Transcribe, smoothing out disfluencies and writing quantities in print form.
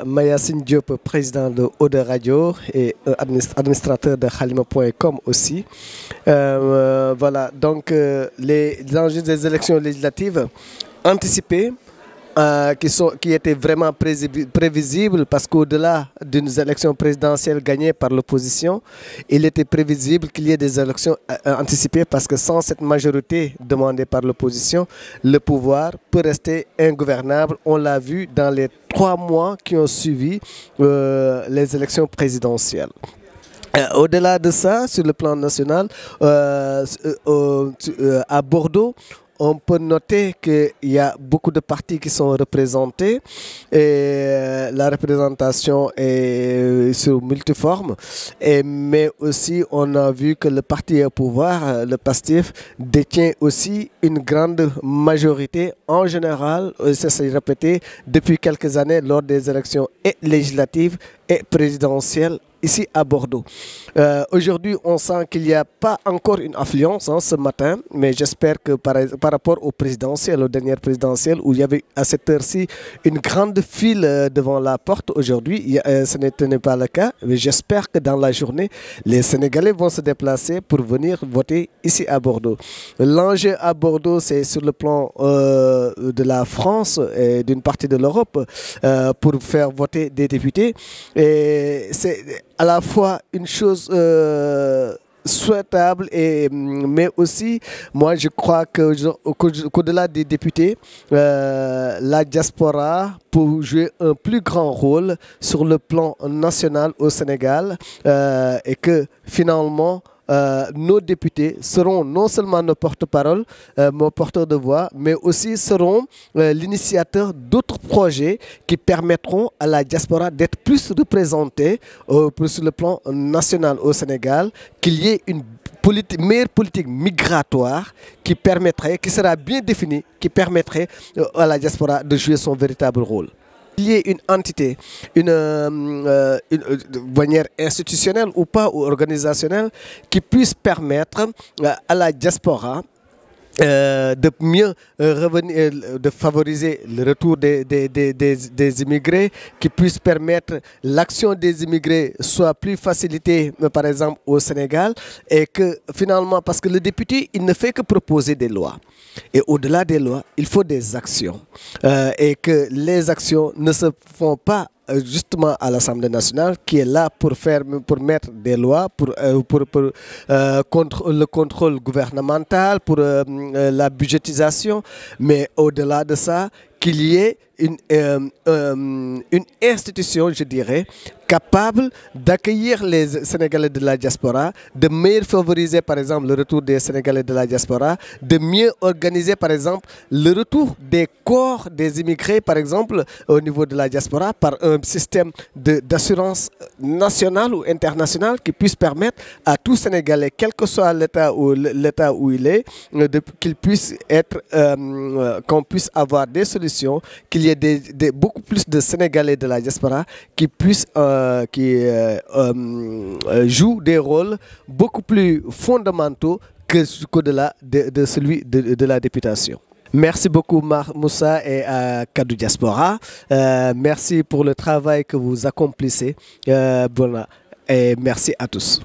Mayacine Diop, président de Ode Radio et administrateur de Halima.com aussi. Voilà, donc les enjeux des élections législatives anticipées qui étaient vraiment prévisibles parce qu'au-delà d'une élection présidentielle gagnée par l'opposition, il était prévisible qu'il y ait des élections anticipées parce que sans cette majorité demandée par l'opposition, le pouvoir peut rester ingouvernable. On l'a vu dans les 3 mois qui ont suivi les élections présidentielles. Au-delà de ça, sur le plan national, à Bordeaux, on peut noter qu'il y a beaucoup de partis qui sont représentés et la représentation est sur multiforme. Mais aussi, on a vu que le parti au pouvoir, le PASTEF, détient aussi une grande majorité en général, ça s'est répété depuis quelques années lors des élections législatives et présidentielles ici à Bordeaux. Aujourd'hui, on sent qu'il n'y a pas encore une affluence ce matin, mais j'espère que par rapport aux présidentielles, aux dernières présidentielles, où il y avait à cette heure-ci une grande file devant la porte, aujourd'hui, ce n'est pas le cas. Mais j'espère que dans la journée, les Sénégalais vont se déplacer pour venir voter ici à Bordeaux. L'enjeu à Bordeaux, c'est sur le plan de la France et d'une partie de l'Europe pour faire voter des députés. Et c'est à la fois une chose souhaitable, mais aussi, moi je crois qu'au-delà des députés, la diaspora peut jouer un plus grand rôle sur le plan national au Sénégal et que finalement, nos députés seront non seulement nos porte-parole, nos porteurs de voix, mais aussi seront l'initiateur d'autres projets qui permettront à la diaspora d'être plus représentée sur le plan national au Sénégal, qu'il y ait une meilleure politique migratoire qui sera bien définie, qui permettrait à la diaspora de jouer son véritable rôle. Il y ait une entité, une manière institutionnelle ou pas, ou organisationnelle, qui puisse permettre à la diaspora de mieux revenir, de favoriser le retour des immigrés, qui puisse permettre l'action des immigrés soit plus facilitée, par exemple au Sénégal, et que finalement, parce que le député, il ne fait que proposer des lois. Et au-delà des lois, il faut des actions. Et que les actions ne se font pas justement à l'Assemblée nationale, qui est là pour mettre des lois, contre le contrôle gouvernemental, pour la budgétisation, mais au-delà de ça, qu'il y ait une institution, je dirais, capable d'accueillir les Sénégalais de la diaspora, de mieux favoriser par exemple le retour des Sénégalais de la diaspora, de mieux organiser par exemple le retour des corps des immigrés par exemple au niveau de la diaspora par un système d'assurance nationale ou internationale qui puisse permettre à tout Sénégalais, quel que soit l'État où il est, qu'il puisse être, qu'on puisse avoir des solutions, qu'il y ait beaucoup plus de Sénégalais de la diaspora qui puissent jouent des rôles beaucoup plus fondamentaux qu'au-delà de celui de la députation. Merci beaucoup Moussa et à Kaddu Diaspora. Merci pour le travail que vous accomplissez. Voilà. Et merci à tous.